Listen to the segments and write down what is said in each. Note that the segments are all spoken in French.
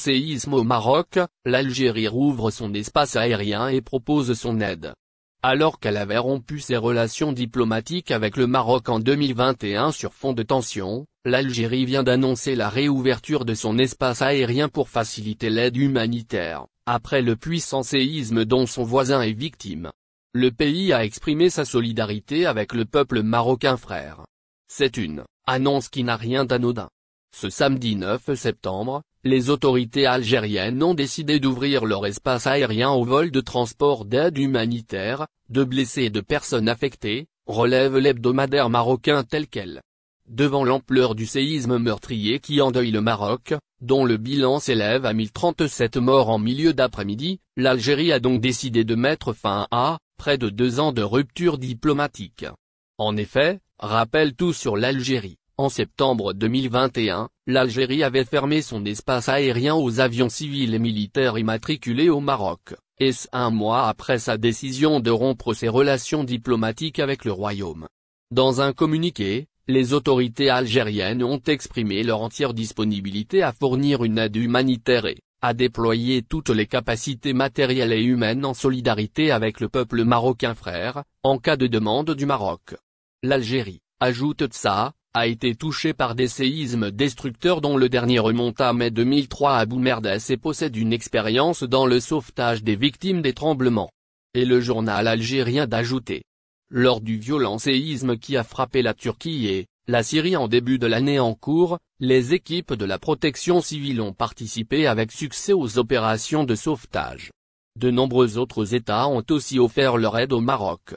séisme au Maroc, l'Algérie rouvre son espace aérien et propose son aide. Alors qu'elle avait rompu ses relations diplomatiques avec le Maroc en 2021 sur fond de tension, l'Algérie vient d'annoncer la réouverture de son espace aérien pour faciliter l'aide humanitaire, après le puissant séisme dont son voisin est victime. Le pays a exprimé sa solidarité avec le peuple marocain frère. C'est une annonce qui n'a rien d'anodin. Ce samedi 9 septembre, les autorités algériennes ont décidé d'ouvrir leur espace aérien au vol de transport d'aide humanitaire, de blessés et de personnes affectées, relève l'hebdomadaire marocain tel quel. Devant l'ampleur du séisme meurtrier qui endeuille le Maroc, dont le bilan s'élève à 1037 morts en milieu d'après-midi, l'Algérie a donc décidé de mettre fin à près de 2 ans de rupture diplomatique. En effet, rappelle tout sur l'Algérie. En septembre 2021, l'Algérie avait fermé son espace aérien aux avions civils et militaires immatriculés au Maroc, et ce 1 mois après sa décision de rompre ses relations diplomatiques avec le Royaume. Dans un communiqué, les autorités algériennes ont exprimé leur entière disponibilité à fournir une aide humanitaire et à déployer toutes les capacités matérielles et humaines en solidarité avec le peuple marocain frère, en cas de demande du Maroc. L'Algérie, ajoute TSA, a été touchée par des séismes destructeurs dont le dernier remonte à mai 2003 à Boumerdès et possède une expérience dans le sauvetage des victimes des tremblements. Et le journal algérien d'ajouter. Lors du violent séisme qui a frappé la Turquie et la Syrie en début de l'année en cours, les équipes de la protection civile ont participé avec succès aux opérations de sauvetage. De nombreux autres États ont aussi offert leur aide au Maroc.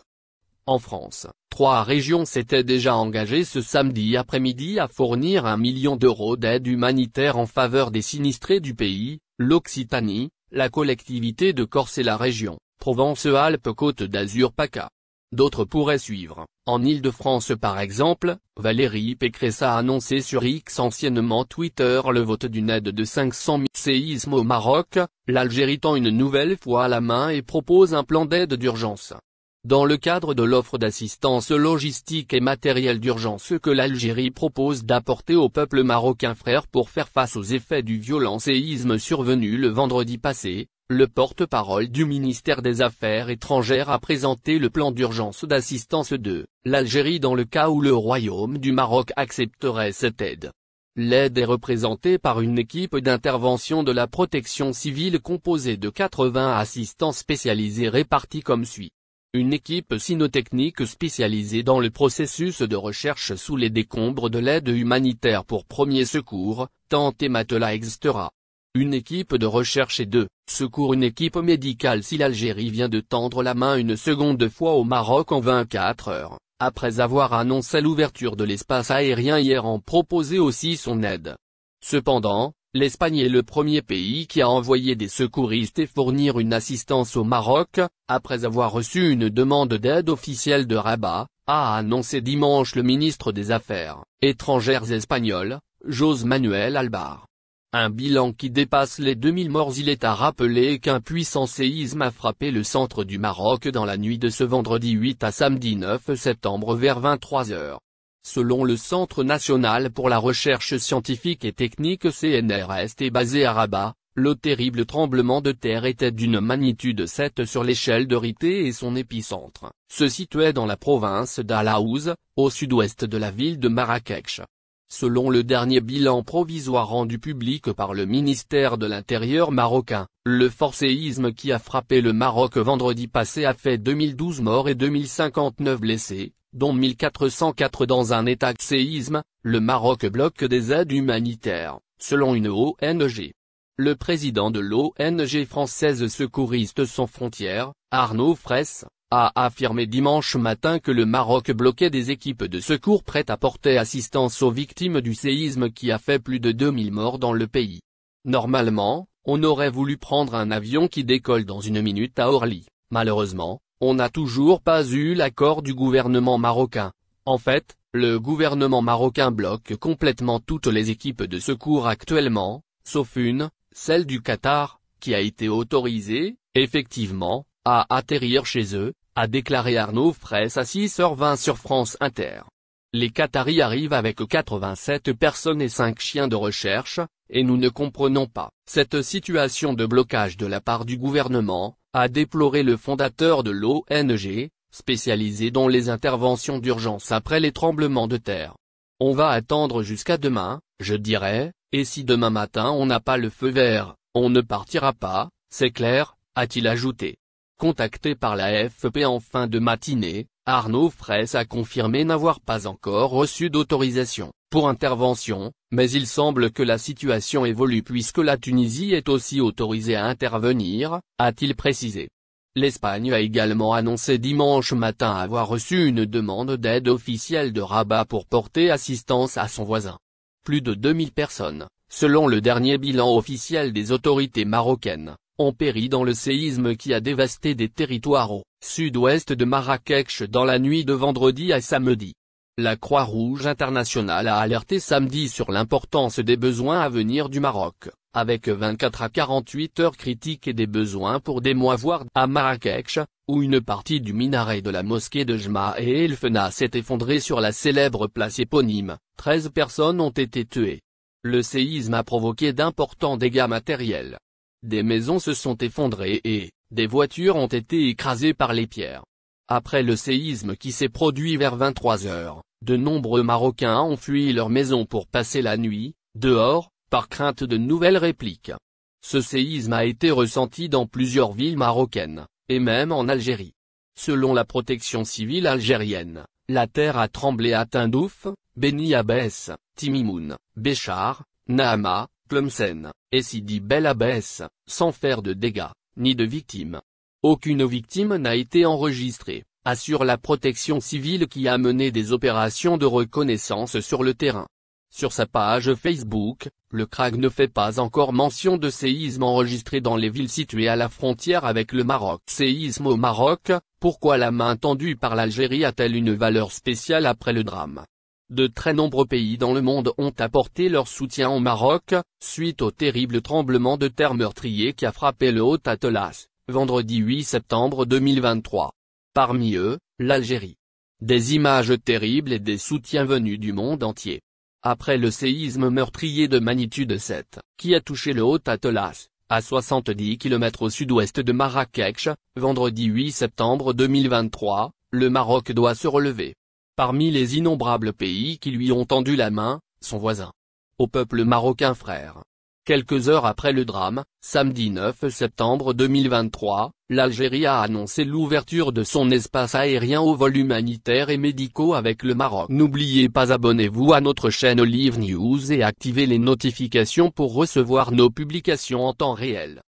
En France, 3 régions s'étaient déjà engagées ce samedi après-midi à fournir 1 million d'euros d'aide humanitaire en faveur des sinistrés du pays, l'Occitanie, la collectivité de Corse et la région Provence-Alpes-Côte d'Azur PACA. D'autres pourraient suivre. En Île-de-France par exemple, Valérie Pécresse a annoncé sur X anciennement Twitter le vote d'une aide de 500 000 séismes au Maroc, l'Algérie tend une nouvelle fois la main et propose un plan d'aide d'urgence. Dans le cadre de l'offre d'assistance logistique et matérielle d'urgence que l'Algérie propose d'apporter au peuple marocain frère pour faire face aux effets du violent séisme survenu le vendredi passé, le porte-parole du ministère des Affaires étrangères a présenté le plan d'urgence d'assistance de l'Algérie dans le cas où le Royaume du Maroc accepterait cette aide. L'aide est représentée par une équipe d'intervention de la protection civile composée de 80 assistants spécialisés répartis comme suit. Une équipe cynotechnique spécialisée dans le processus de recherche sous les décombres de l'aide humanitaire pour premier secours, tente et matelas etc. Une équipe de recherche et de secours. Une équipe médicale si l'Algérie vient de tendre la main une seconde fois au Maroc en 24 heures, après avoir annoncé l'ouverture de l'espace aérien hier en proposé aussi son aide. Cependant, l'Espagne est le premier pays qui a envoyé des secouristes et fournir une assistance au Maroc, après avoir reçu une demande d'aide officielle de Rabat, a annoncé dimanche le ministre des Affaires étrangères espagnol, José Manuel Albar. Un bilan qui dépasse les 2000 morts. Il est à rappeler qu'un puissant séisme a frappé le centre du Maroc dans la nuit de ce vendredi 8 à samedi 9 septembre vers 23 heures. Selon le Centre national pour la recherche scientifique et technique CNRS basé à Rabat, le terrible tremblement de terre était d'une magnitude 7 sur l'échelle de Richter et son épicentre se situait dans la province d'Al-Haouz, au sud-ouest de la ville de Marrakech. Selon le dernier bilan provisoire rendu public par le ministère de l'Intérieur marocain, le fort séisme qui a frappé le Maroc vendredi passé a fait 2012 morts et 2059 blessés, dont 1404 dans un état de séisme. Le Maroc bloque des aides humanitaires, selon une ONG. Le président de l'ONG française Secouristes sans frontières, Arnaud Fraisse, a affirmé dimanche matin que le Maroc bloquait des équipes de secours prêtes à porter assistance aux victimes du séisme qui a fait plus de 2000 morts dans le pays. Normalement, on aurait voulu prendre un avion qui décolle dans 1 minute à Orly. Malheureusement, on n'a toujours pas eu l'accord du gouvernement marocain. En fait, le gouvernement marocain bloque complètement toutes les équipes de secours actuellement, sauf une, celle du Qatar, qui a été autorisée, effectivement, à atterrir chez eux, a déclaré Arnaud Fraisse à 6h20 sur France Inter. Les Qataris arrivent avec 87 personnes et 5 chiens de recherche, et nous ne comprenons pas cette situation de blocage de la part du gouvernement, a déploré le fondateur de l'ONG, spécialisé dans les interventions d'urgence après les tremblements de terre. On va attendre jusqu'à demain, je dirais, et si demain matin on n'a pas le feu vert, on ne partira pas, c'est clair, a-t-il ajouté. Contacté par la AFP en fin de matinée, Arnaud Fraisse a confirmé n'avoir pas encore reçu d'autorisation pour intervention, mais il semble que la situation évolue puisque la Tunisie est aussi autorisée à intervenir, a-t-il précisé. L'Espagne a également annoncé dimanche matin avoir reçu une demande d'aide officielle de Rabat pour porter assistance à son voisin. Plus de 2000 personnes, selon le dernier bilan officiel des autorités marocaines, ont péri dans le séisme qui a dévasté des territoires au sud-ouest de Marrakech dans la nuit de vendredi à samedi. La Croix-Rouge internationale a alerté samedi sur l'importance des besoins à venir du Maroc, avec 24 à 48 heures critiques et des besoins pour des mois voire à Marrakech, où une partie du minaret de la mosquée de Jma et El Fena s'est effondrée sur la célèbre place éponyme, 13 personnes ont été tuées. Le séisme a provoqué d'importants dégâts matériels. Des maisons se sont effondrées et des voitures ont été écrasées par les pierres. Après le séisme qui s'est produit vers 23 heures, de nombreux Marocains ont fui leur maison pour passer la nuit, dehors, par crainte de nouvelles répliques. Ce séisme a été ressenti dans plusieurs villes marocaines, et même en Algérie. Selon la protection civile algérienne, la terre a tremblé à Tindouf, Beni Abbès, Timimoun, Béchar, Nahama, Tlemcen, et Sidi Bel Abbès, sans faire de dégâts, ni de victimes. Aucune victime n'a été enregistrée, assure la protection civile qui a mené des opérations de reconnaissance sur le terrain. Sur sa page Facebook, le CRAG ne fait pas encore mention de séismes enregistrés dans les villes situées à la frontière avec le Maroc. Séisme au Maroc, pourquoi la main tendue par l'Algérie a-t-elle une valeur spéciale après le drame? De très nombreux pays dans le monde ont apporté leur soutien au Maroc, suite au terrible tremblement de terre meurtrier qui a frappé le Haut-Atlas, vendredi 8 septembre 2023. Parmi eux, l'Algérie. Des images terribles et des soutiens venus du monde entier. Après le séisme meurtrier de magnitude 7, qui a touché le Haut-Atlas, à 70 km au sud-ouest de Marrakech, vendredi 8 septembre 2023, le Maroc doit se relever. Parmi les innombrables pays qui lui ont tendu la main, son voisin. Au peuple marocain frère. Quelques heures après le drame, samedi 9 septembre 2023, l'Algérie a annoncé l'ouverture de son espace aérien aux vols humanitaires et médicaux avec le Maroc. N'oubliez pas abonnez-vous à notre chaîne Olive News et activez les notifications pour recevoir nos publications en temps réel.